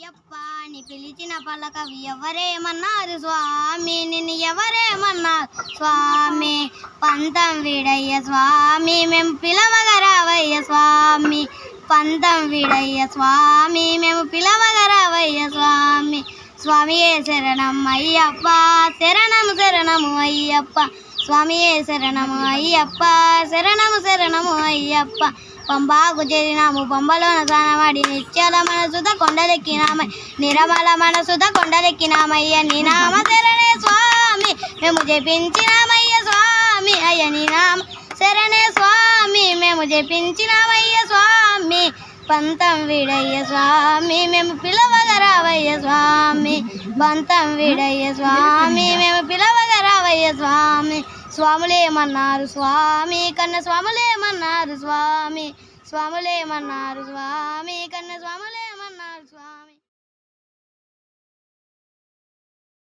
అయ్యప్ప నీ పిలిచిన పలకవి ఎవరేమన్నారు స్వామి, నిన్ను ఎవరేమన్నారు స్వామి. పంతం వీడయ్య స్వామి, మేము పిలవగరావయ్య స్వామి. పంతం వీడయ్య స్వామి, మేము పిలవగరావయ్య స్వామి. స్వామియే శరణం అయ్యప్ప, శరణము శరణము అయ్యప్ప. స్వామియే శరణము అయ్యప్ప, శరణము శరణము అయ్యప్ప. పంబాకు చేరినాము, పంబలోన స్నానమాడి నిత్యాల మనసుత కొండలెక్కినామయ్య, నిరమల మనసుత కొండలెక్కినామయ్య. నీ నామ శరణే స్వామి, మేము జపించినామయ్య స్వామి. అయ్య నీ నామ శరణే స్వామి, మేము జపించినామయ్య స్వామి. పంతం వీడయ్య స్వామి, మేము పిలవగరావయ్య స్వామి. పంతం వీడయ్య స్వామి, మేము పిలవగరావయ్య స్వామి. స్వాములేమన్నారు స్వామి, కన్న స్వాములేమన్నారు స్వామి. స్వాములేమన్నారు స్వామి, కన్న స్వాములే